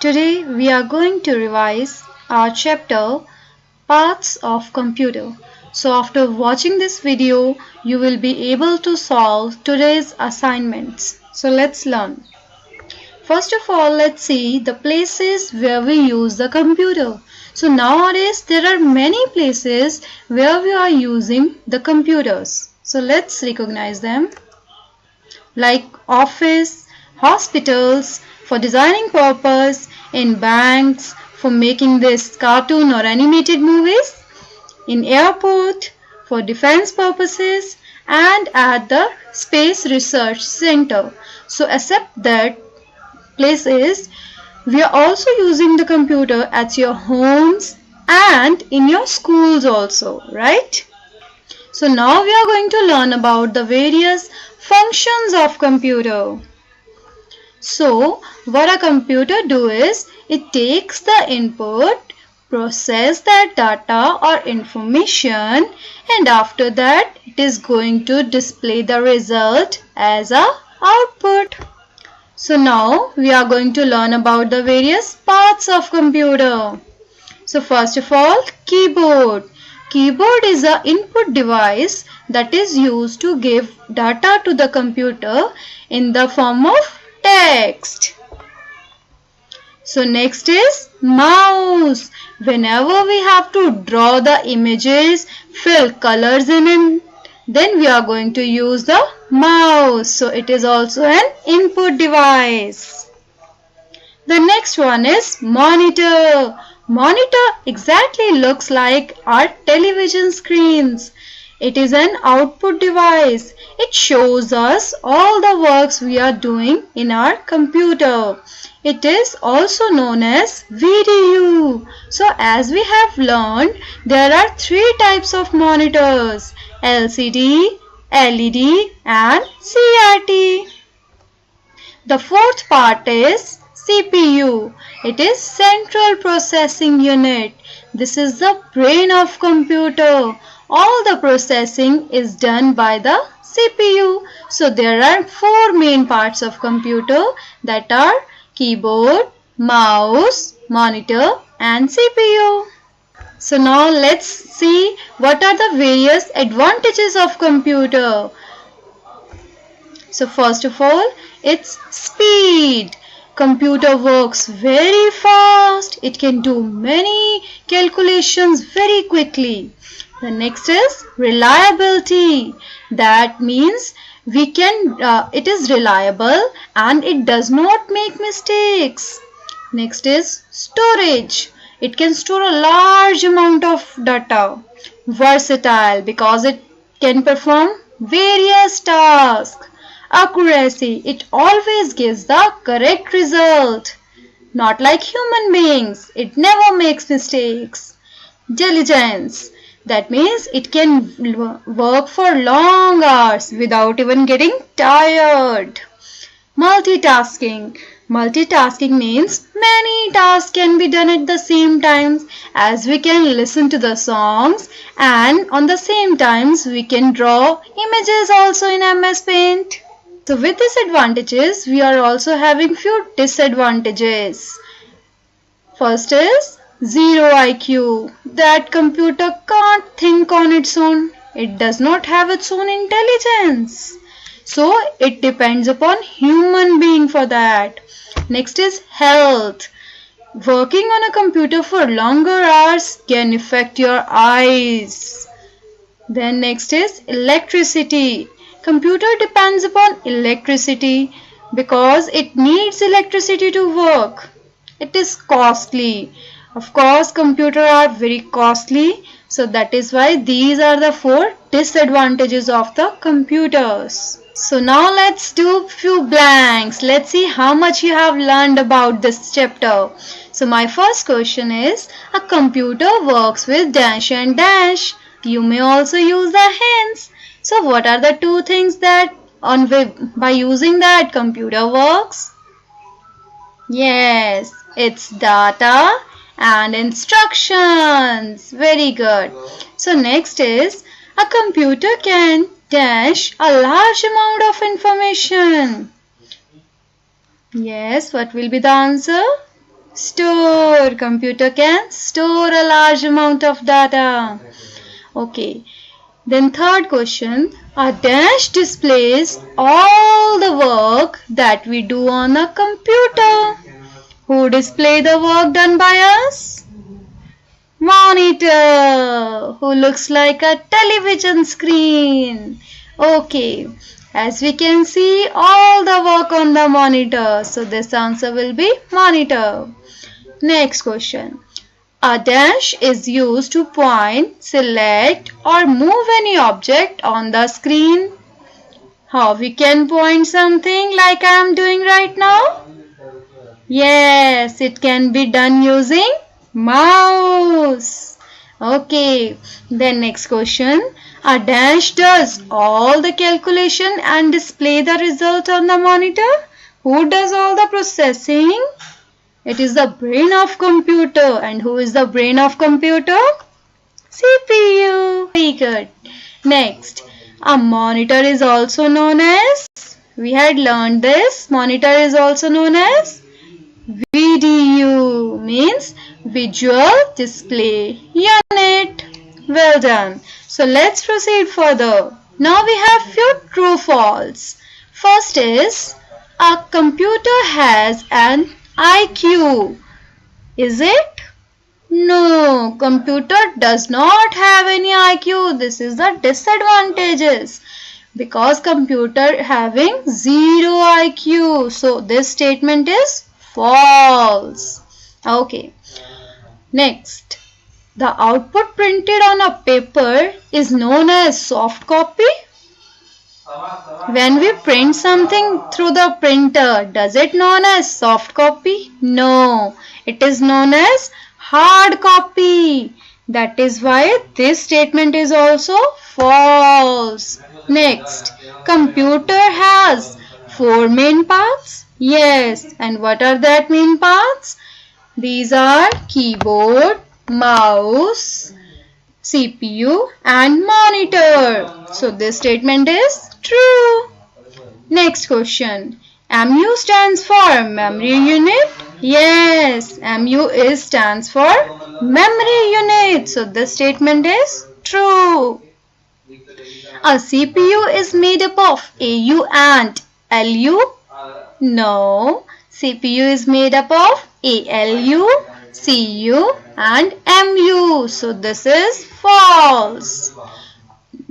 Today we are going to revise our chapter Parts of Computer. So after watching this video, you will be able to solve today's assignments. So let's learn. First of all, let's see the places where we use the computer. So nowadays there are many places where we are using the computers. So let's recognize them, like office, hospitals, for designing purpose, in banks, for making this cartoon or animated movies, in airport, for defense purposes, and at the Space Research Center. So except that places, we are also using the computer at your homes and in your schools also, right? So now we are going to learn about the various functions of computer. So what a computer do is, it takes the input, process that data or information, and after that it is going to display the result as a output. So now we are going to learn about the various parts of computer. So first of all, keyboard. Keyboard is an input device that is used to give data to the computer in the form of text. So next is mouse. Whenever we have to draw the images, fill colors in it, then we are going to use the mouse. So it is also an input device. The next one is monitor. Monitor exactly looks like our television screens. It is an output device. It shows us all the works we are doing in our computer. It is also known as VDU. So as we have learned, there are three types of monitors: LCD, LED and CRT. The fourth part is CPU. It is Central Processing Unit. This is the brain of computer. All the processing is done by the CPU. So there are four main parts of computer, that are keyboard, mouse, monitor and CPU. So now let's see what are the various advantages of computer. So first of all, it's speed. Computer works very fast. It can do many calculations very quickly. The next is reliability. That means it is reliable and it does not make mistakes. Next is storage. It can store a large amount of data. Versatile, because it can perform various tasks. Accuracy, it always gives the correct result. Not like human beings, it never makes mistakes. Diligence, that means it can work for long hours without even getting tired. Multitasking. Multitasking means many tasks can be done at the same time, as we can listen to the songs and on the same times we can draw images also in MS Paint. So with these advantages, we are also having few disadvantages. First is zero IQ. That computer can't think on its own. It does not have its own intelligence. So it depends upon human being for that. Next is health. Working on a computer for longer hours can affect your eyes. Then next is electricity. Computer depends upon electricity because it needs electricity to work. It is costly. Of course, computers are very costly. So that is why these are the four disadvantages of the computers. So now let's do few blanks. Let's see how much you have learned about this chapter. So my first question is, a computer works with dash and dash. You may also use the hints. So what are the two things that by using that computer works? Yes, it's data and instructions. Very good. So next is, a computer can dash a large amount of information. Yes, what will be the answer? Store. Computer can store a large amount of data. Okay. Then third question. A dash displays all the work that we do on a computer. Who display the work done by us? Monitor, who looks like a television screen. Okay, as we can see all the work on the monitor. So this answer will be monitor. Next question. A dash is used to point, select or move any object on the screen. How we can point something like I am doing right now? Yes, it can be done using mouse. Okay, then next question. A dash does all the calculation and display the result on the monitor. Who does all the processing? It is the brain of computer. And who is the brain of computer? CPU. Very good. Next, a monitor is also known as, we had learned this, monitor is also known as VDU, means Visual Display Unit. Well done. So let's proceed further. Now we have few true false. First is, a computer has an IQ. Is it? No, computer does not have any IQ. This is the disadvantages. Because computer having 0 IQ. So this statement is false. Okay. Next, the output printed on a paper is known as soft copy. When we print something through the printer, does it known as soft copy? No, it is known as hard copy. That is why this statement is also false. Next, computer has 4 main parts. Yes, and what are that main parts? These are keyboard, mouse, CPU and monitor. So this statement is true. Next question. MU stands for memory unit. Yes, MU stands for memory unit. So this statement is true. A CPU is made up of AU and LU. No, CPU is made up of ALU, CU and MU. So this is false.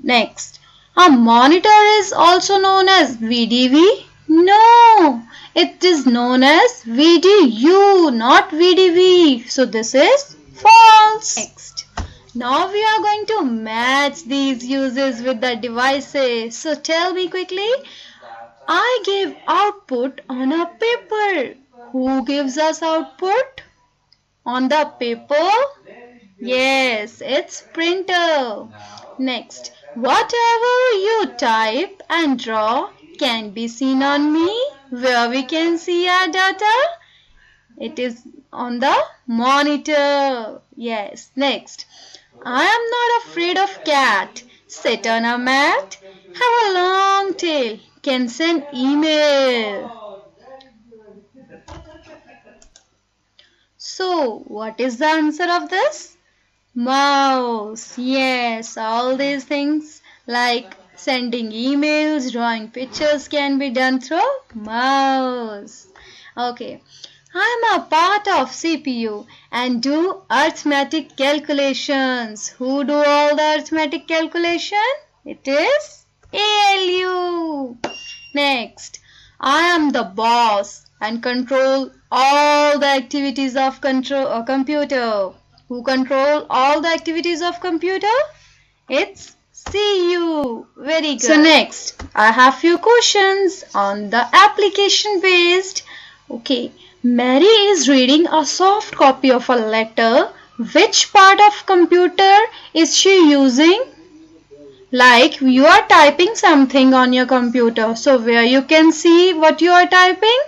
Next, a monitor is also known as VDV. No, it is known as VDU, not VDV. So this is false. Next, now we are going to match these uses with the devices. So tell me quickly. I gave output on a paper. Who gives us output on the paper? Yes, it's printer. Next, whatever you type and draw can be seen on me. Where we can see our data? It is on the monitor. Yes. Next, I am not afraid of cat. Sit on a mat. Have a long tail. Can send email. So, what is the answer of this? Mouse. Yes, all these things like sending emails, drawing pictures can be done through mouse. Okay. I am a part of CPU and do arithmetic calculations. Who do all the arithmetic calculation? It is ALU. Next, I am the boss and control all the activities of computer. Who control all the activities of computer? It's CU. Very good. So next, I have few questions on the application based. Okay, Mary is reading a soft copy of a letter. Which part of computer is she using? Like you are typing something on your computer. So where you can see what you are typing?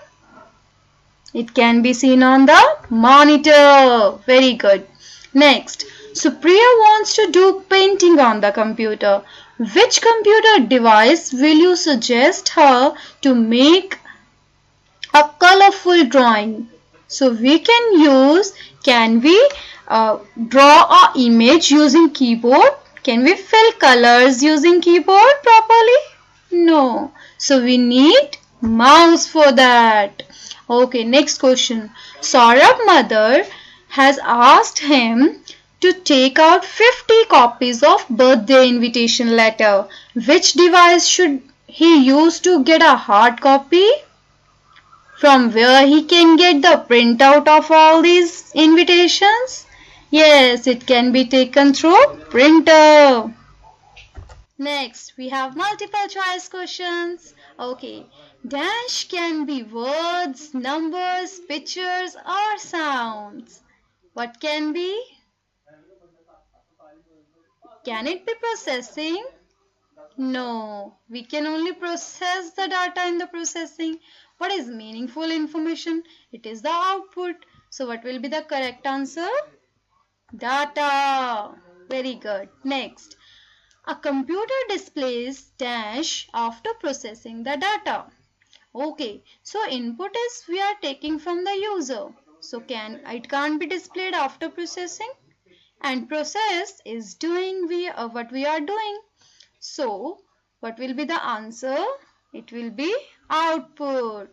It can be seen on the monitor. Very good. Next, Supriya wants to do painting on the computer. Which computer device will you suggest her to make a color colorful drawing. So we can we draw a image using keyboard? Can we fill colors using keyboard properly? No. So we need mouse for that. Okay, next question. Saurabh's mother has asked him to take out 50 copies of birthday invitation letter. Which device should he use to get a hard copy? From where he can get the printout of all these invitations? Yes, it can be taken through printer. Next, we have multiple choice questions. Okay, dash can be words, numbers, pictures or sounds. What can be? Can it be processing? No, we can only process the data in the processing. What is meaningful information? It is the output. So what will be the correct answer? Data. Very good. Next, a computer displays dash after processing the data. Okay, so input is we are taking from the user. So it can't be displayed after processing, and process is doing what we are doing. So what will be the answer? It will be output.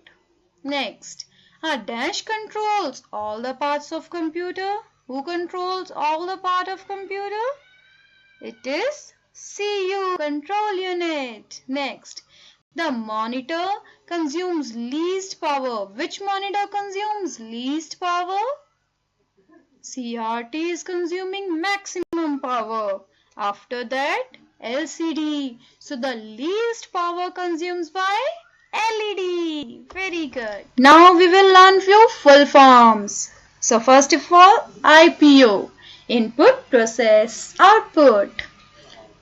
Next, a dash controls all the parts of computer. Who controls all the part of computer? It is CU, control unit. Next, the monitor consumes least power. Which monitor consumes least power? CRT is consuming maximum power. After that, LCD. So the least power consumed by LED. Very good. Now we will learn few full forms. So first of all, IPO. Input, process, output.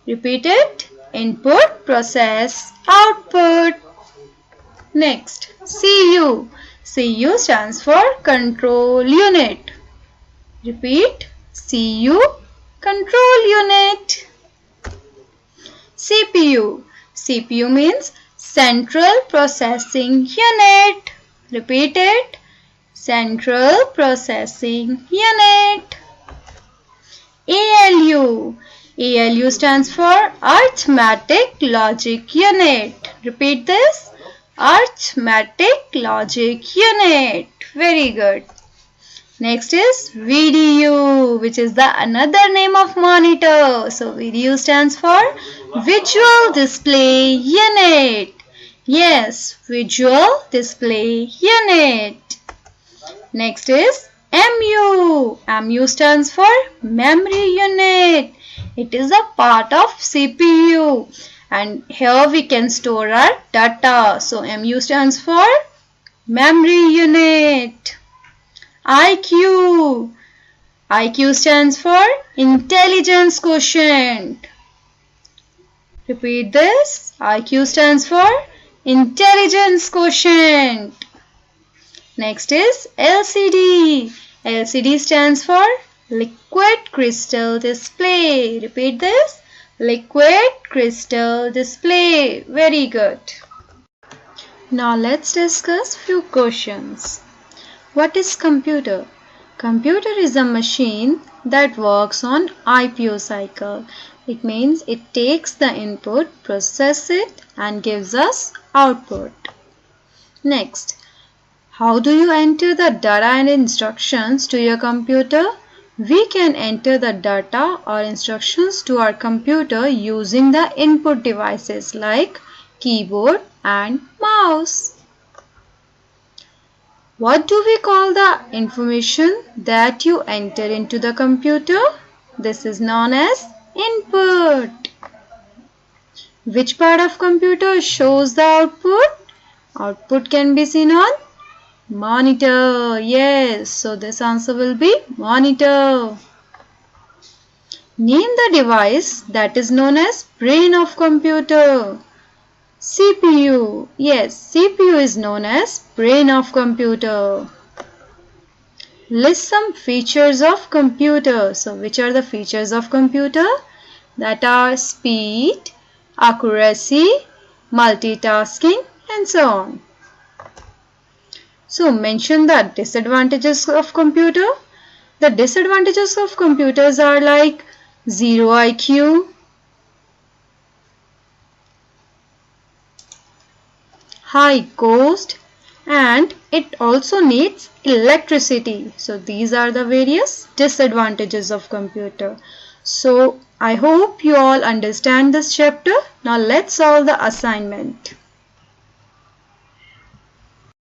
Repeat it. Input, process, output. Next, CU. CU stands for control unit. Repeat. CU, control unit. CPU. CPU means central processing unit. Repeat it. Central processing unit. ALU. ALU stands for arithmetic logic unit. Repeat this. Arithmetic logic unit. Very good. Next is VDU, which is the another name of monitor. So VDU stands for Visual Display Unit. Yes, Visual Display Unit. Next is MU. MU stands for Memory Unit. It is a part of CPU. And here we can store our data. So MU stands for Memory Unit. IQ. IQ stands for Intelligence Quotient. Repeat this. IQ stands for Intelligence Quotient. Next is LCD. LCD stands for Liquid Crystal Display. Repeat this. Liquid Crystal Display. Very good. Now let's discuss few questions. What is computer? Computer is a machine that works on IPO cycle. It means it takes the input, processes it and gives us output. Next, how do you enter the data and instructions to your computer? We can enter the data or instructions to our computer using the input devices like keyboard and mouse. What do we call the information that you enter into the computer? This is known as input. Which part of computer shows the output? Output can be seen on monitor. Yes, so this answer will be monitor. Name the device that is known as brain of computer. CPU. Yes, CPU is known as brain of computer. List some features of computer. So which are the features of computer? That are speed, accuracy, multitasking and so on. So mention the disadvantages of computer. The disadvantages of computers are like zero IQ, high cost, and it also needs electricity. So these are the various disadvantages of computer. So I hope you all understand this chapter. Now let's solve the assignment.